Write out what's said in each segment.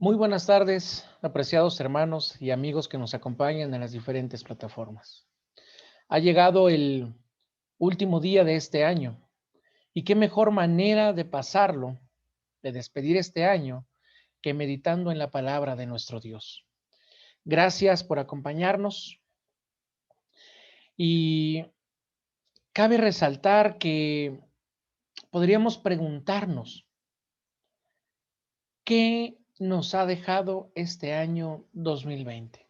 Muy buenas tardes, apreciados hermanos y amigos que nos acompañan en las diferentes plataformas. Ha llegado el último día de este año y qué mejor manera de pasarlo, de despedir este año, que meditando en la palabra de nuestro Dios. Gracias por acompañarnos y cabe resaltar que podríamos preguntarnos, ¿qué nos ha dejado este año 2020?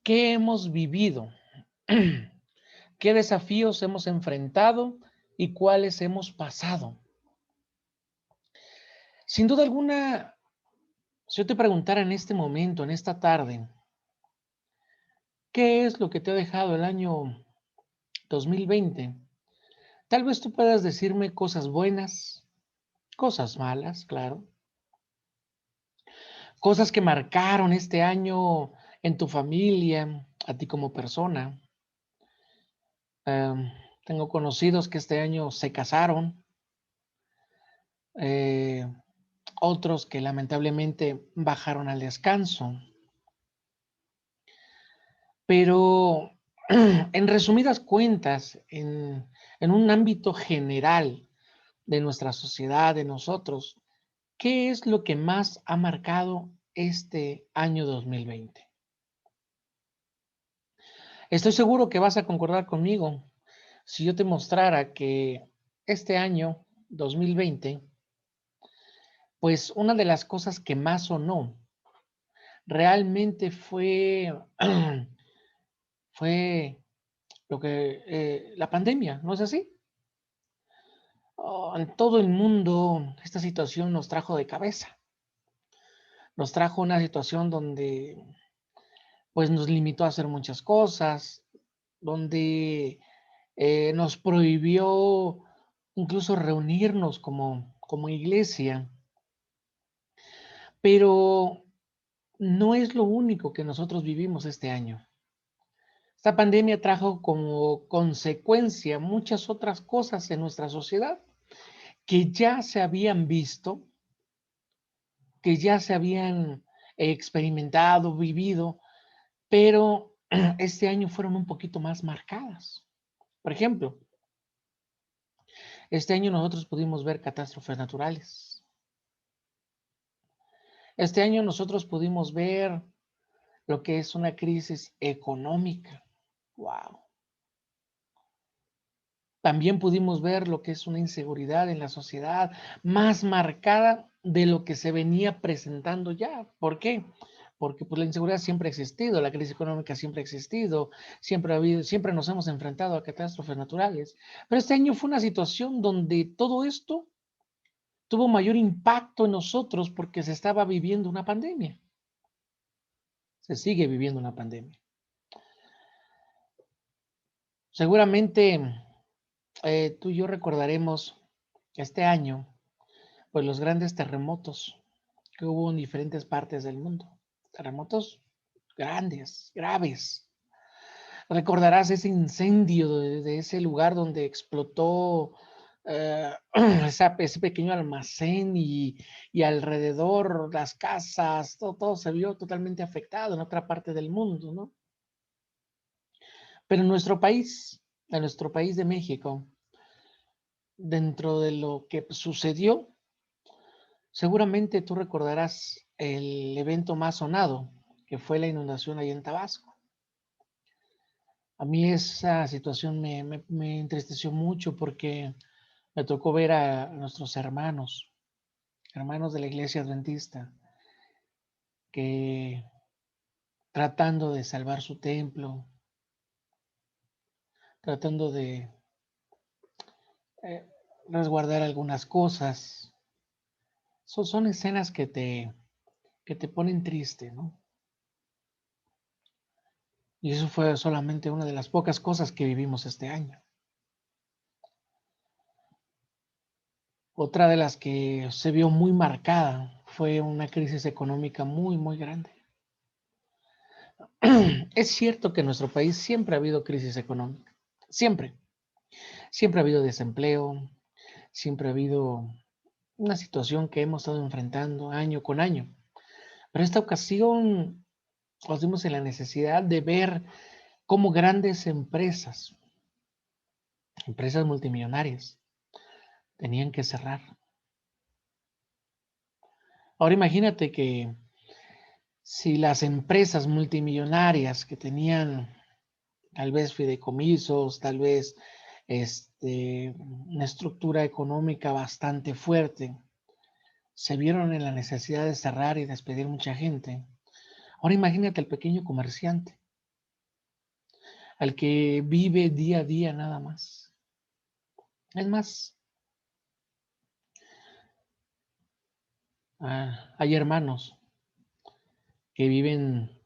¿Qué hemos vivido? ¿Qué desafíos hemos enfrentado y cuáles hemos pasado? Sin duda alguna, si yo te preguntara en este momento, en esta tarde, ¿qué es lo que te ha dejado el año 2020? Tal vez tú puedas decirme cosas buenas, cosas malas, claro, cosas que marcaron este año en tu familia, a ti como persona. Em, Tengo conocidos que este año se casaron, eh, otros que lamentablemente bajaron al descanso. Pero en resumidas cuentas, en un ámbito general de nuestra sociedad, de nosotros, ¿qué es lo que más ha marcado este año 2020? Estoy seguro que vas a concordar conmigo si yo te mostrara que este año 2020, pues una de las cosas que más sonó realmente fue lo que la pandemia, ¿no es así? En todo el mundo esta situación nos trajo de cabeza, nos trajo una situación donde pues nos limitó a hacer muchas cosas, donde nos prohibió incluso reunirnos como iglesia, pero no es lo único que nosotros vivimos este año. Esta pandemia trajo como consecuencia muchas otras cosas en nuestra sociedad que ya se habían visto, que ya se habían experimentado, vivido, pero este año fueron un poquito más marcadas. Por ejemplo, este año nosotros pudimos ver catástrofes naturales. Este año nosotros pudimos ver lo que es una crisis económica. Wow. También pudimos ver lo que es una inseguridad en la sociedad más marcada de lo que se venía presentando ya. ¿Por qué? Porque pues, la inseguridad siempre ha existido, la crisis económica siempre ha existido, siempre ha habido, siempre nos hemos enfrentado a catástrofes naturales. Pero este año fue una situación donde todo esto tuvo mayor impacto en nosotros porque se estaba viviendo una pandemia. Se sigue viviendo una pandemia. Seguramente tú y yo recordaremos este año pues los grandes terremotos que hubo en diferentes partes del mundo. Terremotos grandes, graves. Recordarás ese incendio de ese lugar donde explotó ese pequeño almacén y alrededor las casas, todo se vio totalmente afectado en otra parte del mundo, ¿no? Pero en nuestro país de México, dentro de lo que sucedió, seguramente tú recordarás el evento más sonado, que fue la inundación ahí en Tabasco. A mí esa situación me entristeció mucho porque me tocó ver a nuestros hermanos, hermanos de la iglesia adventista, que tratando de salvar su templo, tratando de eh, resguardar algunas cosas. Son escenas que te ponen triste, ¿no? Y eso fue solamente una de las pocas cosas que vivimos este año. Otra de las que se vio muy marcada fue una crisis económica muy grande. Es cierto que en nuestro país siempre ha habido crisis económica, siempre. Siempre ha habido desempleo, siempre ha habido una situación que hemos estado enfrentando año con año. Pero esta ocasión nos dimos en la necesidad de ver cómo grandes empresas multimillonarias, tenían que cerrar. Ahora imagínate que si las empresas multimillonarias que tenían tal vez fideicomisos, tal vez una estructura económica bastante fuerte, se vieron en la necesidad de cerrar y despedir mucha gente. Ahora imagínate al pequeño comerciante, al que vive día a día nada más. Es más, hay hermanos que viven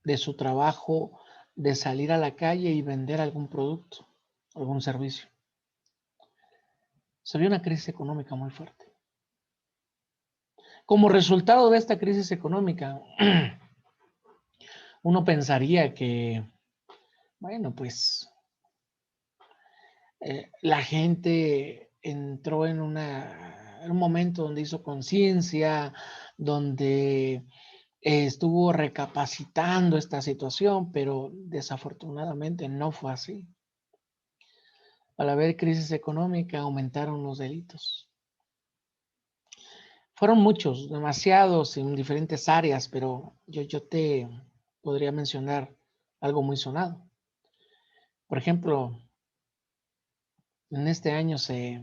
de su trabajo, de salir a la calle y vender algún producto, algún servicio. Se vio una crisis económica muy fuerte. Como resultado de esta crisis económica, uno pensaría que, bueno, pues la gente entró en un momento donde hizo conciencia, donde estuvo recapacitando esta situación, pero desafortunadamente no fue así. Al haber crisis económica, aumentaron los delitos. Fueron muchos, demasiados en diferentes áreas, pero yo te podría mencionar algo muy sonado. Por ejemplo, en este año se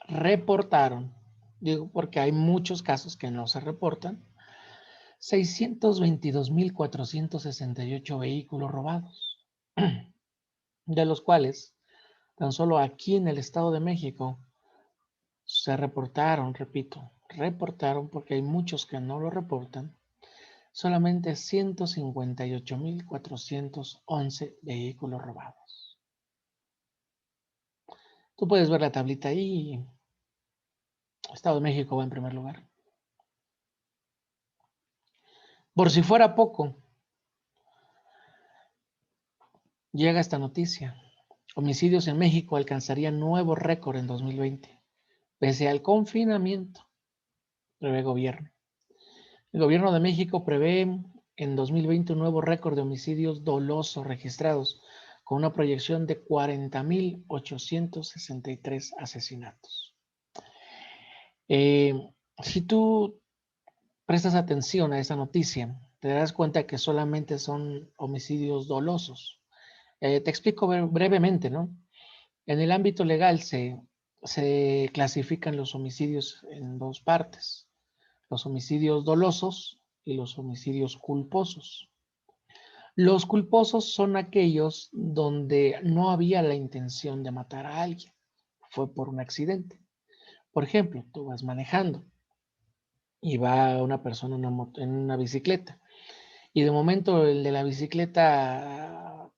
reportaron, digo porque hay muchos casos que no se reportan, 622,468 vehículos robados, de los cuales tan solo aquí en el Estado de México se reportaron, repito, reportaron porque hay muchos que no lo reportan, solamente 158,411 vehículos robados. Tú puedes ver la tablita ahí. Estado de México va en primer lugar. Por si fuera poco, llega esta noticia. Homicidios en México alcanzarían nuevo récord en 2020, pese al confinamiento, prevé gobierno. El gobierno de México prevé en 2020 un nuevo récord de homicidios dolosos registrados, con una proyección de 40,863 asesinatos. Si tú prestas atención a esa noticia, te darás cuenta que solamente son homicidios dolosos. Te explico brevemente, ¿no? En el ámbito legal se clasifican los homicidios en dos partes: los homicidios dolosos y los homicidios culposos. Los culposos son aquellos donde no había la intención de matar a alguien, fue por un accidente. Por ejemplo, tú vas manejando y va una persona en una bicicleta y de momento el de la bicicleta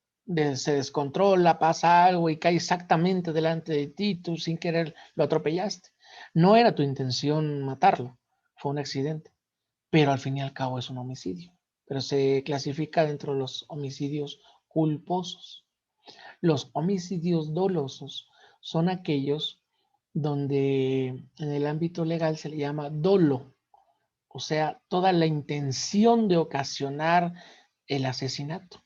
se descontrola, pasa algo y cae exactamente delante de ti, tú sin querer lo atropellaste. No era tu intención matarlo, fue un accidente, pero al fin y al cabo es un homicidio, pero se clasifica dentro de los homicidios culposos. Los homicidios dolosos son aquellos donde en el ámbito legal se le llama dolo, o sea, toda la intención de ocasionar el asesinato.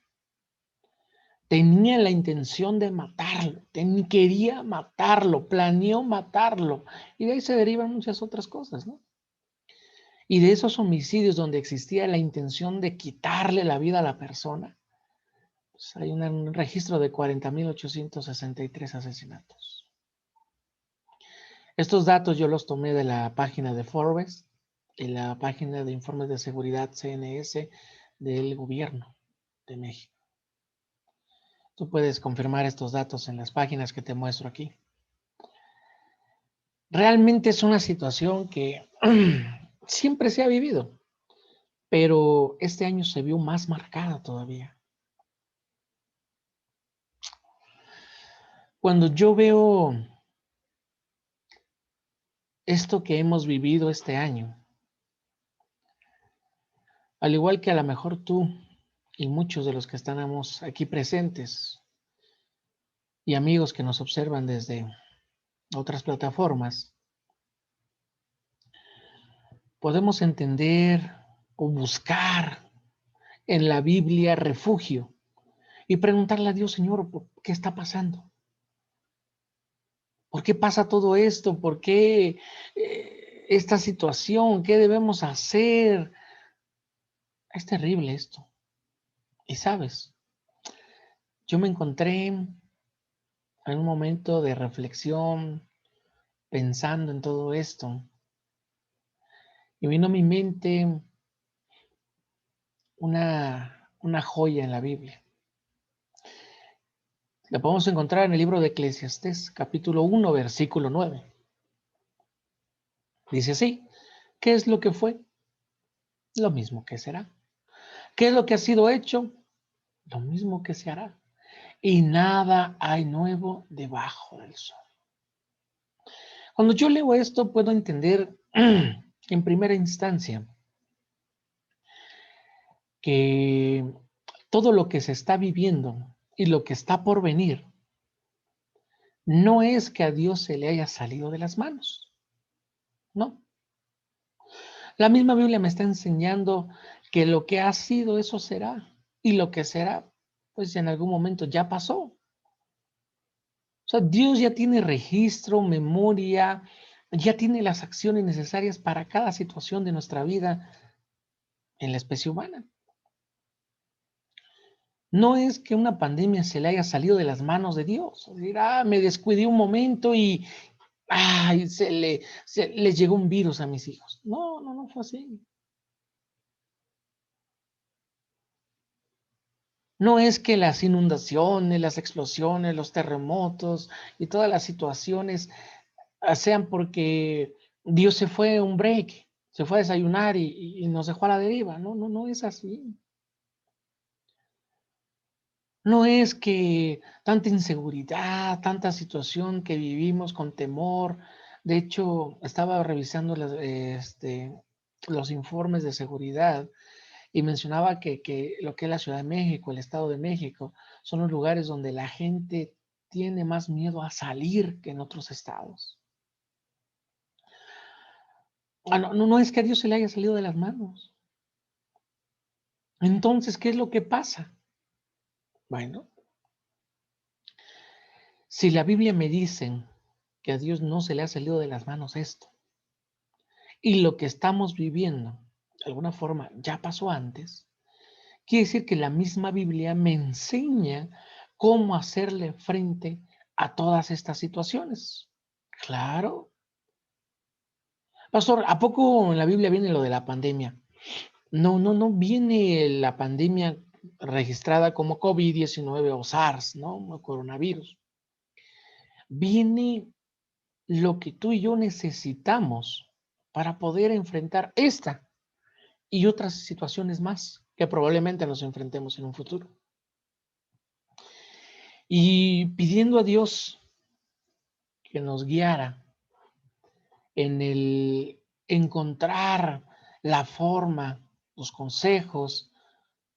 Tenía la intención de matarlo, quería matarlo, planeó matarlo, y de ahí se derivan muchas otras cosas, ¿no? Y de esos homicidios donde existía la intención de quitarle la vida a la persona, pues hay un registro de 40,863 asesinatos. Estos datos yo los tomé de la página de Forbes, de la página de informes de seguridad CNS del gobierno de México. Tú puedes confirmar estos datos en las páginas que te muestro aquí. Realmente es una situación que siempre se ha vivido, pero este año se vio más marcada todavía. Cuando yo veo esto que hemos vivido este año, al igual que a lo mejor tú y muchos de los que estamos aquí presentes y amigos que nos observan desde otras plataformas, podemos entender o buscar en la Biblia refugio y preguntarle a Dios, Señor, ¿qué está pasando? ¿Por qué pasa todo esto? ¿Por qué esta situación? ¿Qué debemos hacer? Es terrible esto. Y sabes, yo me encontré en un momento de reflexión, pensando en todo esto, y vino a mi mente una joya en la Biblia. La podemos encontrar en el libro de Eclesiastés, capítulo 1, versículo 9. Dice así, ¿qué es lo que fue? Lo mismo que será. ¿Qué es lo que ha sido hecho? Lo mismo que se hará. Y nada hay nuevo debajo del sol. Cuando yo leo esto, puedo entender en primera instancia que todo lo que se está viviendo y lo que está por venir no es que a Dios se le haya salido de las manos, no. La misma Biblia me está enseñando que lo que ha sido, eso será, y lo que será, pues en algún momento ya pasó. O sea, Dios ya tiene registro, memoria, ya tiene las acciones necesarias para cada situación de nuestra vida en la especie humana. No es que una pandemia se le haya salido de las manos de Dios. Decir, me descuidé un momento y les llegó un virus a mis hijos. No, no, no fue así. No es que las inundaciones, las explosiones, los terremotos y todas las situaciones sean porque Dios se fue a un break, se fue a desayunar y nos dejó a la deriva. No, no, no es así. No es que tanta inseguridad, tanta situación que vivimos con temor. De hecho, estaba revisando los informes de seguridad y mencionaba que lo que es la Ciudad de México, el Estado de México, son los lugares donde la gente tiene más miedo a salir que en otros estados. No, no es que a Dios se le haya salido de las manos. Entonces, ¿qué es lo que pasa? Bueno, si la Biblia me dice que a Dios no se le ha salido de las manos esto, y lo que estamos viviendo, de alguna forma, ya pasó antes, quiere decir que la misma Biblia me enseña cómo hacerle frente a todas estas situaciones. Claro. Pastor, ¿a poco en la Biblia viene lo de la pandemia? No, no, no viene la pandemia registrada como COVID-19 o SARS, ¿no? O coronavirus. Viene lo que tú y yo necesitamos para poder enfrentar esta y otras situaciones más que probablemente nos enfrentemos en un futuro. Y pidiendo a Dios que nos guiara en el encontrar la forma, los consejos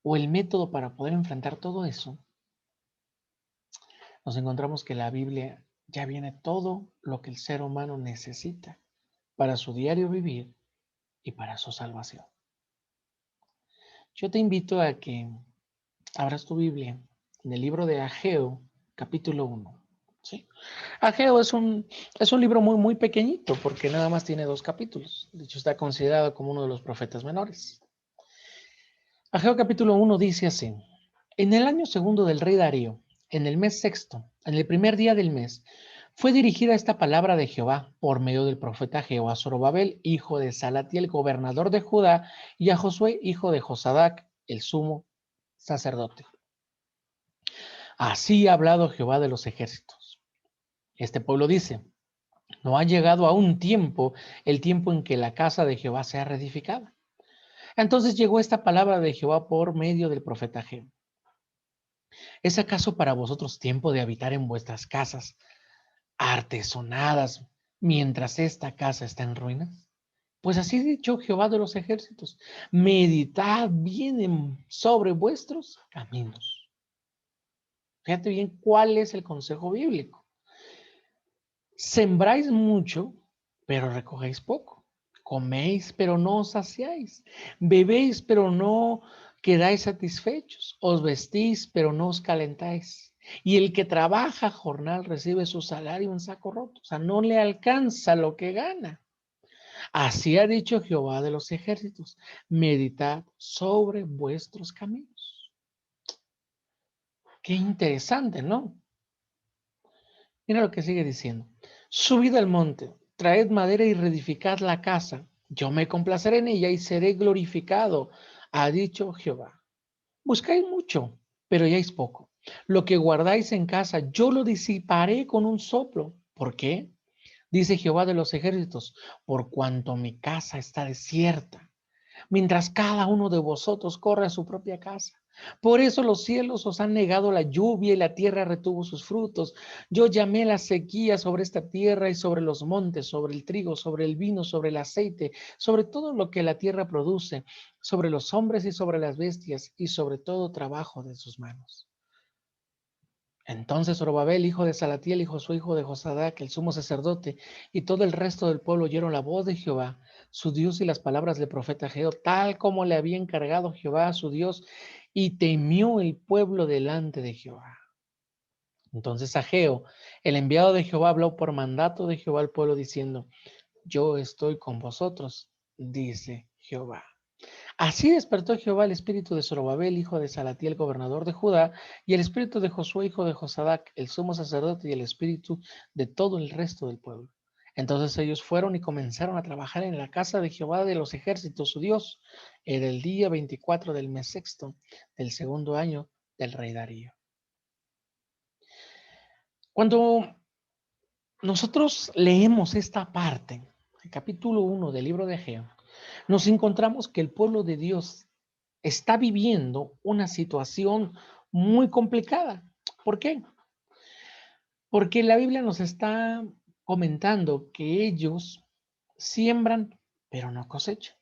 o el método para poder enfrentar todo eso, nos encontramos que la Biblia ya viene todo lo que el ser humano necesita para su diario vivir y para su salvación. Yo te invito a que abras tu Biblia en el libro de Ageo, capítulo 1. ¿Sí? Ageo es un libro muy, muy pequeñito porque nada más tiene 2 capítulos. De hecho, está considerado como uno de los profetas menores. Ageo capítulo 1 dice así: en el año segundo del rey Darío, en el mes sexto, en el primer día del mes, fue dirigida esta palabra de Jehová por medio del profeta Ageo a Zorobabel, hijo de Salatiel, gobernador de Judá, y a Josué, hijo de Josadac, el sumo sacerdote. Así ha hablado Jehová de los ejércitos. Este pueblo dice: no ha llegado aún tiempo, el tiempo en que la casa de Jehová sea reedificada. Entonces llegó esta palabra de Jehová por medio del profeta Ageo. ¿Es acaso para vosotros tiempo de habitar en vuestras casas artesonadas mientras esta casa está en ruinas? Pues así ha dicho Jehová de los ejércitos: meditad bien sobre vuestros caminos. Fíjate bien cuál es el consejo bíblico. Sembráis mucho, pero recogéis poco. Coméis, pero no os saciáis. Bebéis, pero no quedáis satisfechos. Os vestís, pero no os calentáis. Y el que trabaja jornal recibe su salario en saco roto. O sea, no le alcanza lo que gana. Así ha dicho Jehová de los ejércitos. Meditad sobre vuestros caminos. Qué interesante, ¿no? Mira lo que sigue diciendo. Subid al monte, traed madera y reedificad la casa. Yo me complaceré en ella y seré glorificado, ha dicho Jehová. Buscáis mucho, pero halláis poco. Lo que guardáis en casa, yo lo disiparé con un soplo. ¿Por qué? Dice Jehová de los ejércitos, por cuanto mi casa está desierta, mientras cada uno de vosotros corre a su propia casa. Por eso los cielos os han negado la lluvia y la tierra retuvo sus frutos. Yo llamé la sequía sobre esta tierra y sobre los montes, sobre el trigo, sobre el vino, sobre el aceite, sobre todo lo que la tierra produce, sobre los hombres y sobre las bestias y sobre todo trabajo de sus manos. Entonces Zorobabel, hijo de Salatiel, y Josué, hijo de Josadac, el sumo sacerdote, y todo el resto del pueblo oyeron la voz de Jehová, su Dios, y las palabras del profeta Ageo, tal como le había encargado Jehová, su Dios, y temió el pueblo delante de Jehová. Entonces Ageo, el enviado de Jehová, habló por mandato de Jehová al pueblo, diciendo, yo estoy con vosotros, dice Jehová. Así despertó Jehová el espíritu de Zorobabel, hijo de Salatiel, gobernador de Judá, y el espíritu de Josué, hijo de Josadac, el sumo sacerdote, y el espíritu de todo el resto del pueblo. Entonces ellos fueron y comenzaron a trabajar en la casa de Jehová de los ejércitos, su Dios, en el día 24 del mes sexto del segundo año del rey Darío. Cuando nosotros leemos esta parte, el capítulo 1 del libro de Ageo, nos encontramos que el pueblo de Dios está viviendo una situación muy complicada. ¿Por qué? Porque la Biblia nos está comentando que ellos siembran, pero no cosechan.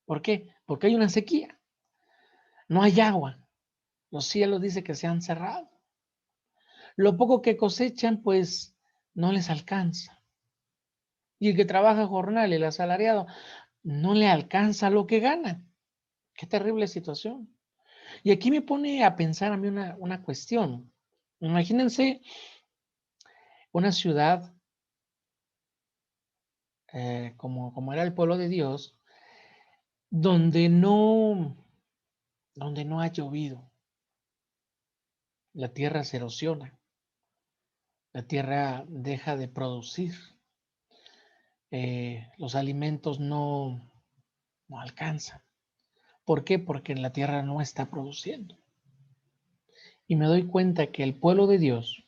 ¿Por qué? Porque hay una sequía, no hay agua. Los cielos dice que se han cerrado. Lo poco que cosechan, pues no les alcanza. Y el que trabaja jornal, el asalariado, no le alcanza lo que gana. Qué terrible situación. Y aquí me pone a pensar a mí una cuestión. Imagínense una ciudad como era el pueblo de Dios, donde donde no ha llovido. La tierra se erosiona, la tierra deja de producir, los alimentos no alcanzan. ¿Por qué? Porque la tierra no está produciendo. Y me doy cuenta que el pueblo de Dios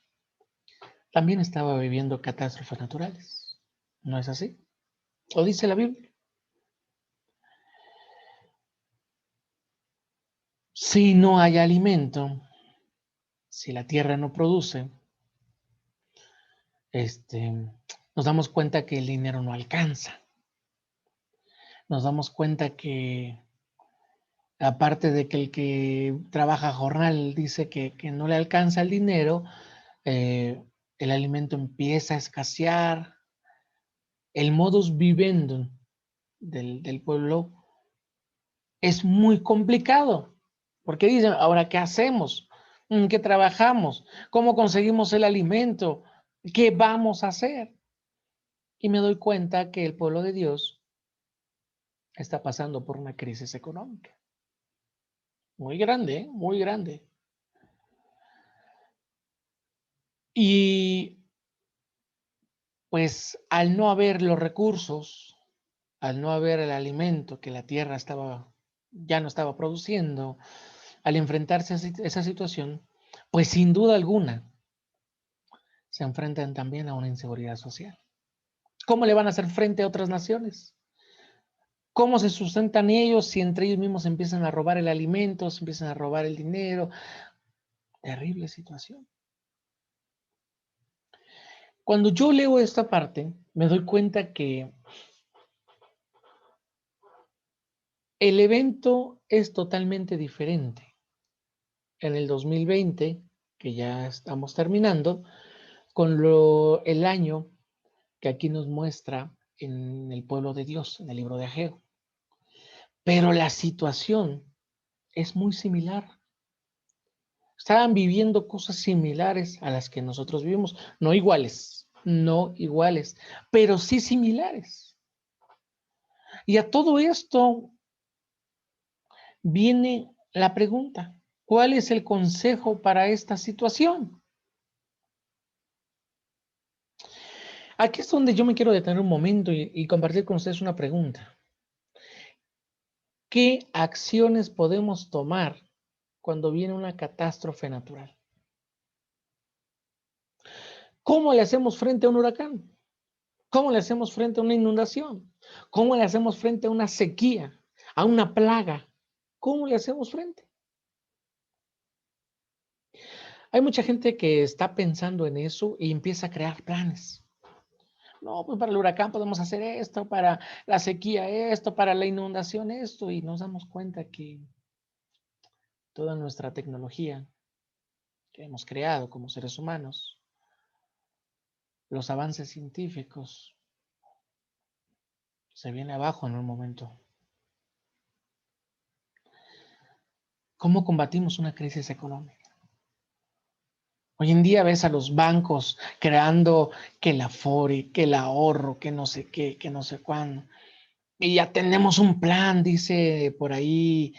también estaba viviendo catástrofes naturales. ¿No es así? Lo dice la Biblia. Si no hay alimento, si la tierra no produce, nos damos cuenta que el dinero no alcanza. Nos damos cuenta que, aparte de que el que trabaja jornal dice que no le alcanza el dinero, el alimento empieza a escasear. El modus vivendi del pueblo es muy complicado, porque dicen, ahora, ¿qué hacemos? ¿Qué trabajamos? ¿Cómo conseguimos el alimento? ¿Qué vamos a hacer? Y me doy cuenta que el pueblo de Dios está pasando por una crisis económica muy grande, ¿eh? Muy grande. Y pues al no haber los recursos, al no haber el alimento que la tierra ya no estaba produciendo, al enfrentarse a esa situación, pues sin duda alguna se enfrentan también a una inseguridad social. ¿Cómo le van a hacer frente a otras naciones? ¿Cómo se sustentan ellos si entre ellos mismos empiezan a robar el alimento, se empiezan a robar el dinero? Terrible situación. Cuando yo leo esta parte, me doy cuenta que el evento es totalmente diferente. En el 2020, que ya estamos terminando, con el año que aquí nos muestra en el pueblo de Dios, en el libro de Ageo. Pero la situación es muy similar. Estaban viviendo cosas similares a las que nosotros vivimos, no iguales, no iguales, pero sí similares. Y a todo esto viene la pregunta, ¿cuál es el consejo para esta situación? Aquí es donde yo me quiero detener un momento y compartir con ustedes una pregunta. ¿Qué acciones podemos tomar cuando viene una catástrofe natural? ¿Cómo le hacemos frente a un huracán? ¿Cómo le hacemos frente a una inundación? ¿Cómo le hacemos frente a una sequía, a una plaga? ¿Cómo le hacemos frente? Hay mucha gente que está pensando en eso y empieza a crear planes. No, pues para el huracán podemos hacer esto, para la sequía esto, para la inundación esto, y nos damos cuenta que toda nuestra tecnología que hemos creado como seres humanos, los avances científicos, se viene abajo en un momento. ¿Cómo combatimos una crisis económica? Hoy en día ves a los bancos creando que el Afore, que el ahorro, que no sé qué, que no sé cuándo. Y ya tenemos un plan, dice por ahí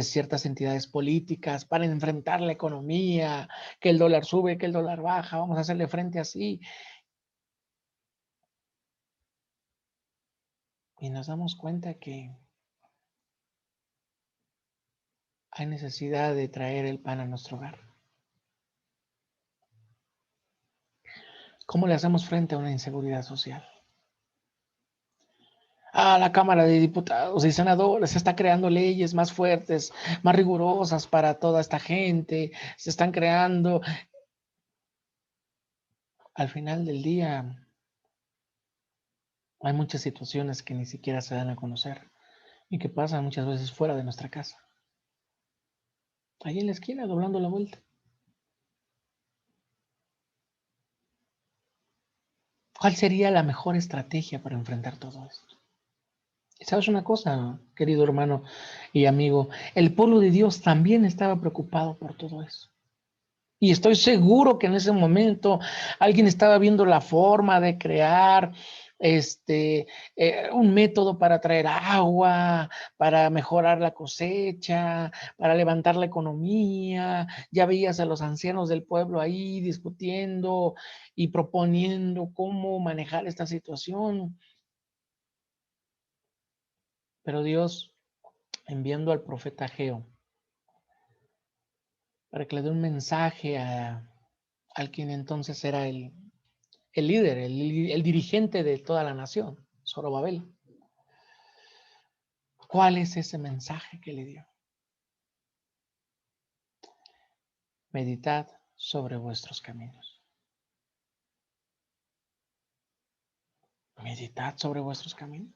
ciertas entidades políticas para enfrentar la economía, que el dólar sube, que el dólar baja, vamos a hacerle frente así. Y nos damos cuenta que hay necesidad de traer el pan a nuestro hogar. ¿Cómo le hacemos frente a una inseguridad social? La Cámara de Diputados y Senadores está creando leyes más fuertes, más rigurosas para toda esta gente. Se están creando. Al final del día, hay muchas situaciones que ni siquiera se dan a conocer y que pasan muchas veces fuera de nuestra casa. Ahí en la esquina, doblando la vuelta. ¿Cuál sería la mejor estrategia para enfrentar todo esto? ¿Sabes una cosa, querido hermano y amigo? El pueblo de Dios también estaba preocupado por todo eso. Y estoy seguro que en ese momento alguien estaba viendo la forma de crear un método para traer agua, para mejorar la cosecha, para levantar la economía. Ya veías a los ancianos del pueblo ahí discutiendo y proponiendo cómo manejar esta situación. Pero Dios, enviando al profeta Ageo para que le dé un mensaje al quien entonces era el líder, el dirigente de toda la nación, Zorobabel. ¿Cuál es ese mensaje que le dio? Meditad sobre vuestros caminos. Meditad sobre vuestros caminos.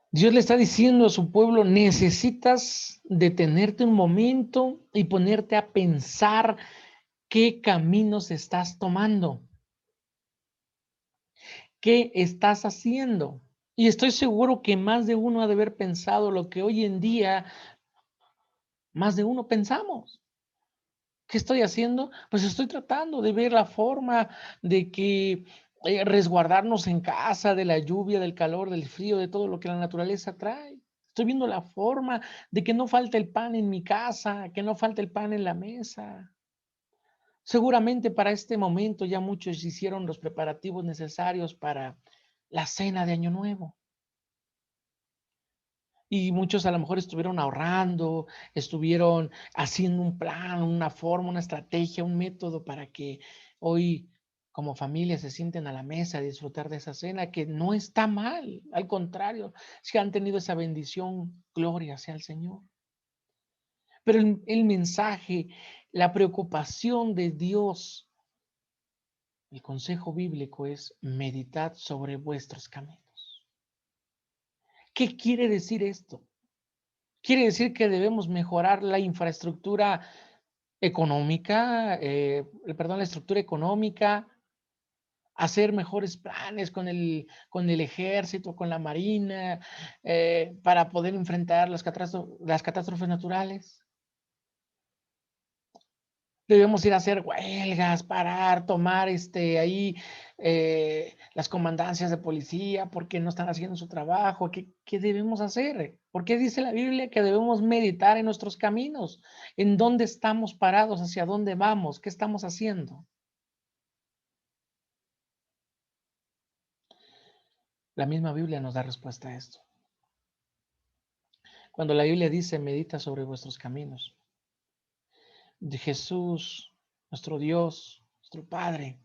Dios le está diciendo a su pueblo, necesitas detenerte un momento y ponerte a pensar qué caminos estás tomando, qué estás haciendo. Y estoy seguro que más de uno ha de haber pensado lo que hoy en día más de uno pensamos. ¿Qué estoy haciendo? Pues estoy tratando de ver la forma de que resguardarnos en casa de la lluvia, del calor, del frío, de todo lo que la naturaleza trae. Estoy viendo la forma de que no falte el pan en mi casa, que no falte el pan en la mesa. Seguramente para este momento ya muchos hicieron los preparativos necesarios para la cena de Año Nuevo. Y muchos a lo mejor estuvieron ahorrando, estuvieron haciendo un plan, una forma, una estrategia, un método para que hoy como familia se sienten a la mesa a disfrutar de esa cena, que no está mal, al contrario, si han tenido esa bendición, gloria sea al Señor. Pero el mensaje, la preocupación de Dios, el consejo bíblico es meditad sobre vuestros caminos. ¿Qué quiere decir esto? Quiere decir que debemos mejorar la infraestructura económica, la estructura económica, hacer mejores planes con el ejército, con la marina, para poder enfrentar las catástrofes naturales. Debemos ir a hacer huelgas, parar, tomar ahí las comandancias de policía porque no están haciendo su trabajo. ¿Qué debemos hacer? ¿Por qué dice la Biblia que debemos meditar en nuestros caminos? ¿En dónde estamos parados? ¿Hacia dónde vamos? ¿Qué estamos haciendo? La misma Biblia nos da respuesta a esto. Cuando la Biblia dice, medita sobre vuestros caminos, de Jesús, nuestro Dios, nuestro Padre,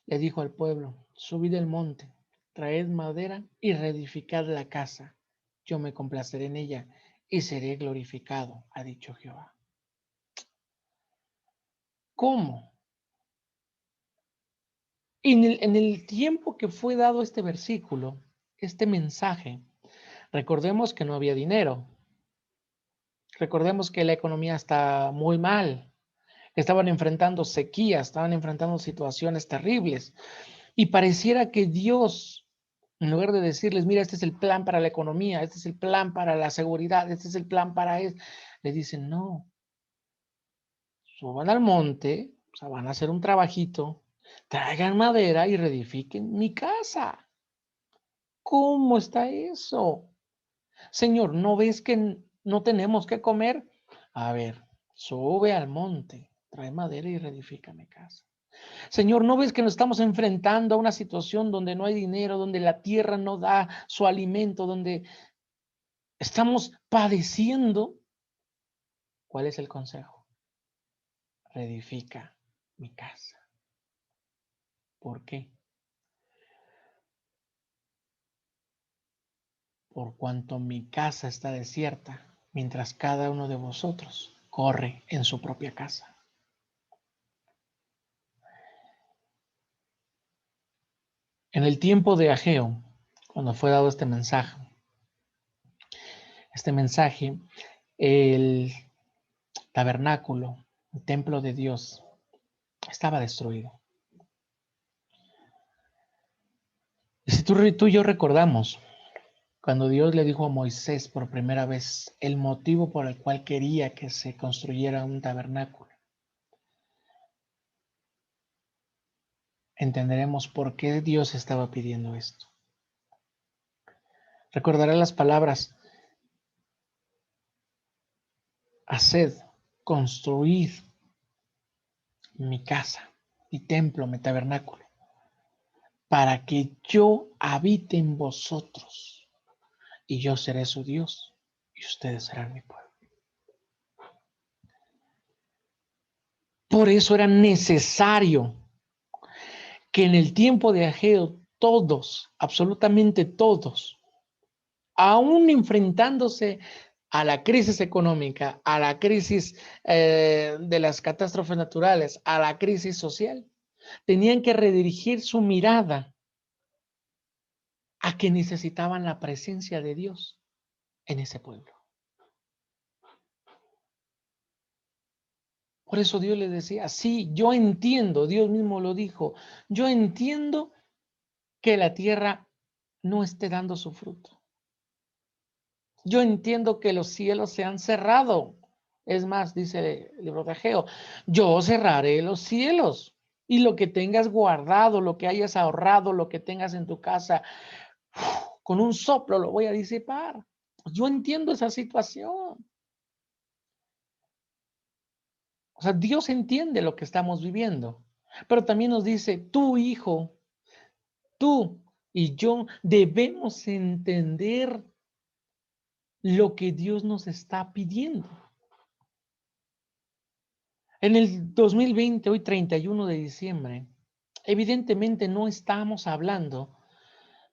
le dijo al pueblo, subid el monte, traed madera y reedificad la casa. Yo me complaceré en ella y seré glorificado, ha dicho Jehová. ¿Cómo? En el tiempo que fue dado este versículo, este mensaje, recordemos que no había dinero. Recordemos que la economía está muy mal. Estaban enfrentando sequías, estaban enfrentando situaciones terribles. Y pareciera que Dios, en lugar de decirles, mira, este es el plan para la economía, este es el plan para la seguridad, este es el plan para esto, le dicen, no, suban al monte, o sea, van a hacer un trabajito, traigan madera y reedifiquen mi casa. ¿Cómo está eso? Señor, ¿no ves que no tenemos que comer? A ver, sube al monte, trae madera y reedifica mi casa. Señor, ¿no ves que nos estamos enfrentando a una situación donde no hay dinero, donde la tierra no da su alimento, donde estamos padeciendo? ¿Cuál es el consejo? Reedifica mi casa. ¿Por qué? Por cuanto mi casa está desierta, mientras cada uno de vosotros corre en su propia casa. En el tiempo de Ageo, cuando fue dado este mensaje, el tabernáculo, el templo de Dios, estaba destruido. Y si tú y yo recordamos, cuando Dios le dijo a Moisés por primera vez el motivo por el cual quería que se construyera un tabernáculo, entenderemos por qué Dios estaba pidiendo esto. Recordará las palabras, haced, construid mi casa, mi templo, mi tabernáculo, para que yo habite en vosotros y yo seré su Dios y ustedes serán mi pueblo. Por eso era necesario que en el tiempo de Ageo todos, absolutamente todos, aún enfrentándose a la crisis económica, a la crisis de las catástrofes naturales, a la crisis social, tenían que redirigir su mirada a que necesitaban la presencia de Dios en ese pueblo. Por eso Dios le decía, sí, yo entiendo, Dios mismo lo dijo, yo entiendo que la tierra no esté dando su fruto. Yo entiendo que los cielos se han cerrado. Es más, dice el libro de Ageo, yo cerraré los cielos y lo que tengas guardado, lo que hayas ahorrado, lo que tengas en tu casa, con un soplo lo voy a disipar. Yo entiendo esa situación. O sea, Dios entiende lo que estamos viviendo, pero también nos dice, tú hijo, tú y yo debemos entender lo que Dios nos está pidiendo. En el 2020, hoy 31 de diciembre, evidentemente no estamos hablando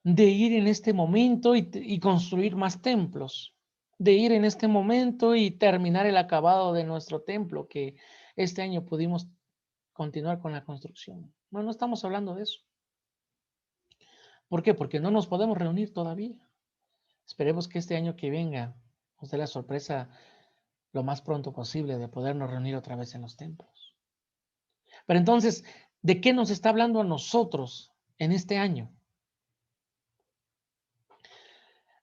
de ir en este momento y construir más templos, de ir en este momento y terminar el acabado de nuestro templo, que este año pudimos continuar con la construcción. No estamos hablando de eso. ¿Por qué? Porque no nos podemos reunir todavía. Esperemos que este año que venga nos dé la sorpresa lo más pronto posible de podernos reunir otra vez en los templos. Pero entonces, ¿de qué nos está hablando a nosotros en este año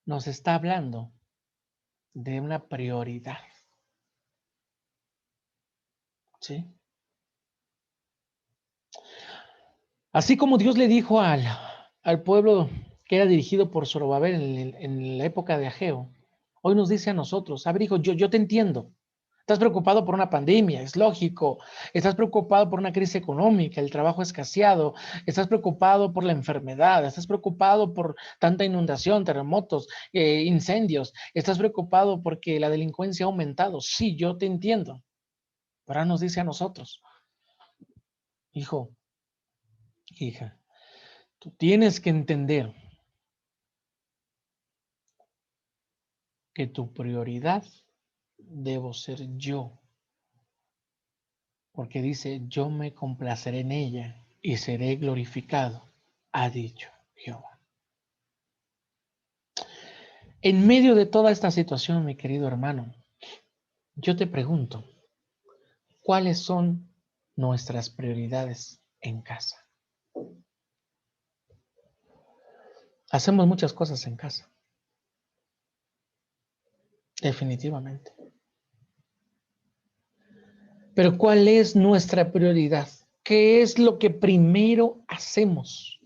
nos está hablando de una prioridad, ¿sí? Así como Dios le dijo al pueblo que era dirigido por Zorobabel en la época de Ageo, hoy nos dice a nosotros, a ver, hijo, yo te entiendo. Estás preocupado por una pandemia, es lógico. Estás preocupado por una crisis económica, el trabajo escaseado. Estás preocupado por la enfermedad. Estás preocupado por tanta inundación, terremotos, incendios. Estás preocupado porque la delincuencia ha aumentado. Sí, yo te entiendo. Pero ahora nos dice a nosotros, hijo, hija, tú tienes que entender que tu prioridad debo ser yo. Porque dice, yo me complaceré en ella y seré glorificado, ha dicho Jehová. En medio de toda esta situación, mi querido hermano, yo te pregunto, ¿cuáles son nuestras prioridades en casa? Hacemos muchas cosas en casa, definitivamente. Pero ¿cuál es nuestra prioridad? ¿Qué es lo que primero hacemos?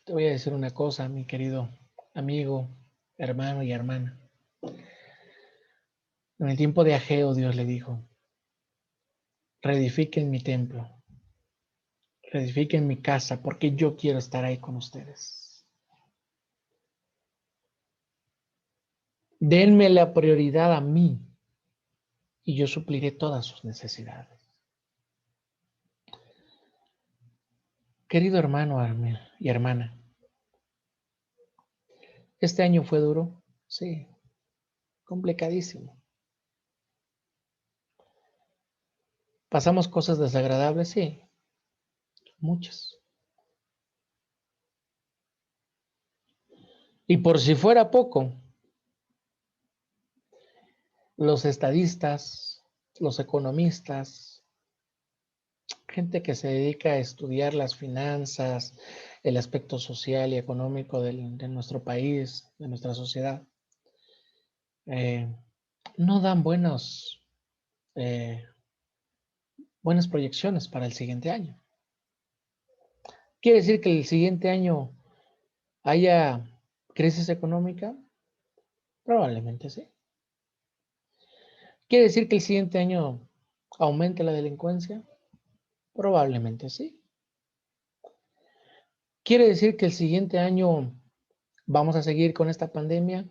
Te voy a decir una cosa, mi querido amigo, hermano y hermana. En el tiempo de Ageo, Dios le dijo, reedifiquen mi templo, reedifiquen mi casa, porque yo quiero estar ahí con ustedes. Denme la prioridad a mí y yo supliré todas sus necesidades. Querido hermano y hermana, ¿este año fue duro? Sí, complicadísimo. ¿Pasamos cosas desagradables? Sí, muchas. Y por si fuera poco, los estadistas, los economistas, gente que se dedica a estudiar las finanzas, el aspecto social y económico de nuestro país, de nuestra sociedad, eh, no dan eh, buenas proyecciones para el siguiente año. ¿Quiere decir que el siguiente año haya crisis económica? Probablemente sí. ¿Quiere decir que el siguiente año aumente la delincuencia? Probablemente sí. ¿Quiere decir que el siguiente año vamos a seguir con esta pandemia?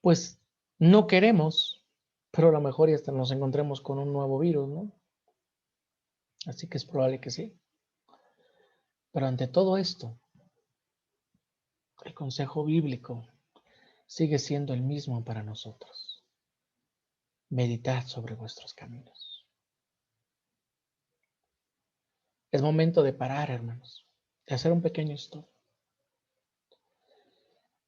Pues no queremos, pero a lo mejor ya hasta nos encontremos con un nuevo virus, ¿no? Así que es probable que sí. Pero ante todo esto, el consejo bíblico sigue siendo el mismo para nosotros. Meditad sobre vuestros caminos. Es momento de parar, hermanos, de hacer un pequeño stop,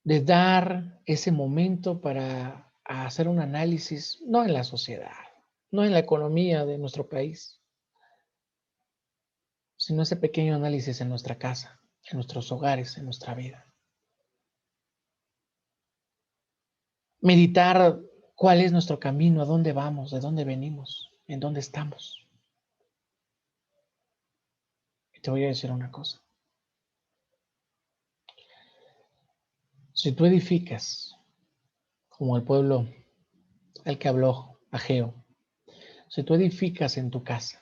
de dar ese momento para hacer un análisis, no en la sociedad, no en la economía de nuestro país, sino ese pequeño análisis en nuestra casa, en nuestros hogares, en nuestra vida. Meditar cuál es nuestro camino, a dónde vamos, de dónde venimos, en dónde estamos. Y te voy a decir una cosa. Si tú edificas, como el pueblo al que habló Ageo, si tú edificas en tu casa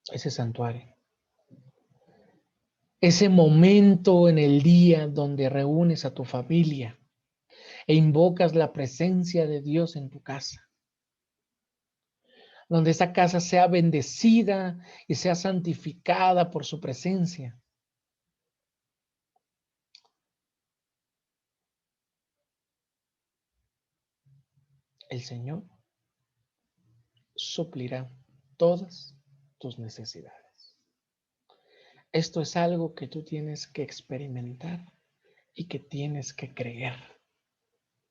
ese santuario, ese momento en el día donde reúnes a tu familia e invocas la presencia de Dios en tu casa, donde esa casa sea bendecida y sea santificada por su presencia, el Señor suplirá todas tus necesidades. Esto es algo que tú tienes que experimentar y que tienes que creer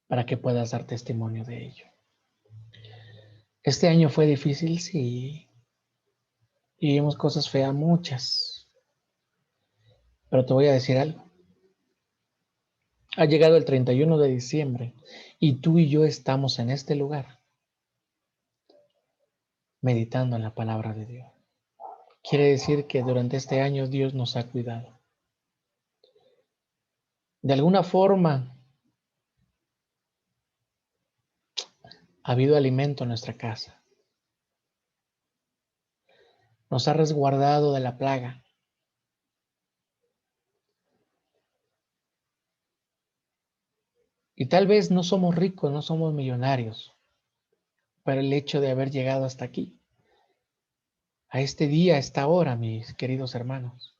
para que puedas dar testimonio de ello. Este año fue difícil, sí. Y vimos cosas feas, muchas. Pero te voy a decir algo. Ha llegado el 31 de diciembre y tú y yo estamos en este lugar meditando en la palabra de Dios. Quiere decir que durante este año Dios nos ha cuidado. De alguna forma ha habido alimento en nuestra casa. Nos ha resguardado de la plaga. Y tal vez no somos ricos, no somos millonarios, pero el hecho de haber llegado hasta aquí, a este día, a esta hora, mis queridos hermanos,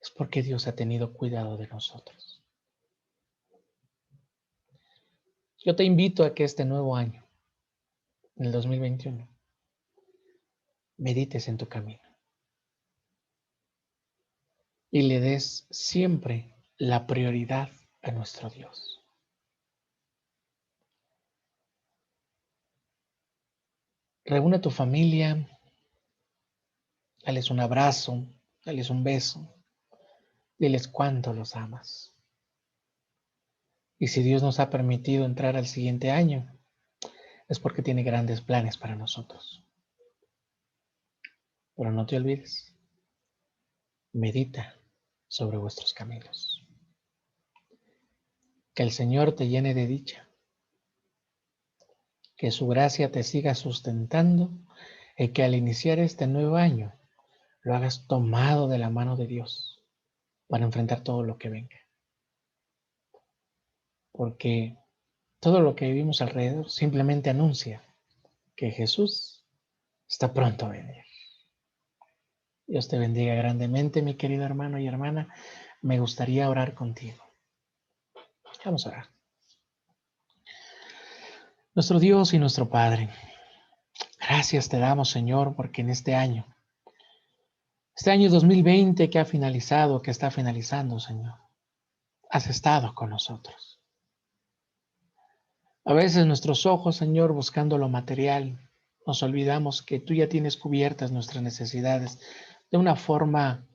es porque Dios ha tenido cuidado de nosotros. Yo te invito a que este nuevo año, en el 2021, medites en tu camino y le des siempre la prioridad a nuestro Dios. Reúne a tu familia, dales un abrazo, dales un beso, diles cuánto los amas. Y si Dios nos ha permitido entrar al siguiente año, es porque tiene grandes planes para nosotros. Pero no te olvides, medita sobre vuestros caminos. Que el Señor te llene de dicha, que su gracia te siga sustentando y que al iniciar este nuevo año lo hagas tomado de la mano de Dios para enfrentar todo lo que venga. Porque todo lo que vivimos alrededor simplemente anuncia que Jesús está pronto a venir. Dios te bendiga grandemente, mi querido hermano y hermana. Me gustaría orar contigo. Vamos a orar. Nuestro Dios y nuestro Padre, gracias te damos, Señor, porque en este año 2020 que ha finalizado, que está finalizando, Señor, has estado con nosotros. A veces nuestros ojos, Señor, buscando lo material, nos olvidamos que tú ya tienes cubiertas nuestras necesidades de una forma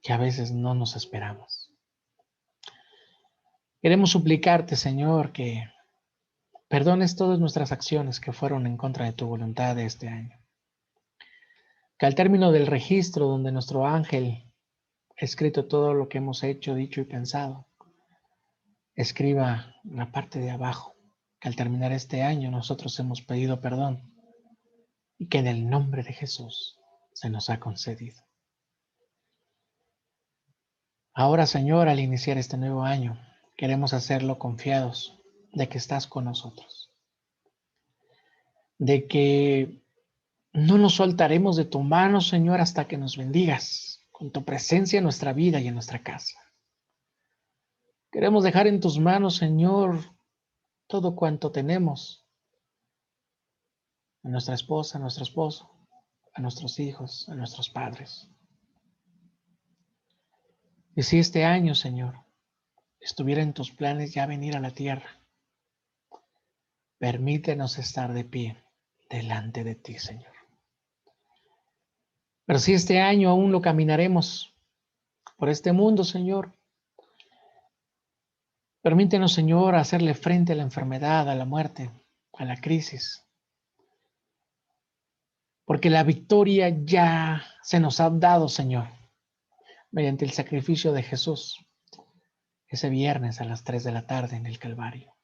que a veces no nos esperamos. Queremos suplicarte, Señor, que perdones todas nuestras acciones que fueron en contra de tu voluntad de este año. Que al término del registro donde nuestro ángel ha escrito todo lo que hemos hecho, dicho y pensado, escriba la parte de abajo, que al terminar este año nosotros hemos pedido perdón y que en el nombre de Jesús se nos ha concedido. Ahora, Señor, al iniciar este nuevo año, queremos hacerlo confiados de que estás con nosotros, de que no nos soltaremos de tu mano, Señor, hasta que nos bendigas con tu presencia en nuestra vida y en nuestra casa. Queremos dejar en tus manos, Señor, todo cuanto tenemos, a nuestra esposa, a nuestro esposo, a nuestros hijos, a nuestros padres. Y si este año, Señor, estuviera en tus planes ya venir a la tierra, permítenos estar de pie delante de ti, Señor. Pero si este año aún lo caminaremos por este mundo, Señor, permítenos, Señor, hacerle frente a la enfermedad, a la muerte, a la crisis. Porque la victoria ya se nos ha dado, Señor, mediante el sacrificio de Jesús, ese viernes a las 3 de la tarde en el Calvario.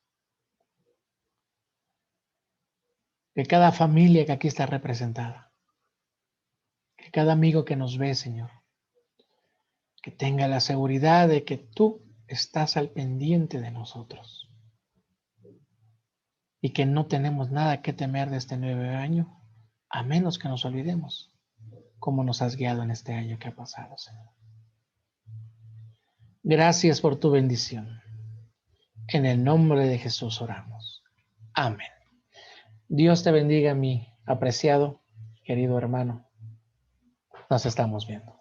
Que cada familia que aquí está representada, que cada amigo que nos ve, Señor, que tenga la seguridad de que tú estás al pendiente de nosotros y que no tenemos nada que temer de este nuevo año, a menos que nos olvidemos cómo nos has guiado en este año que ha pasado, Señor. Gracias por tu bendición. En el nombre de Jesús oramos. Amén. Dios te bendiga, mi apreciado, querido hermano. Nos estamos viendo.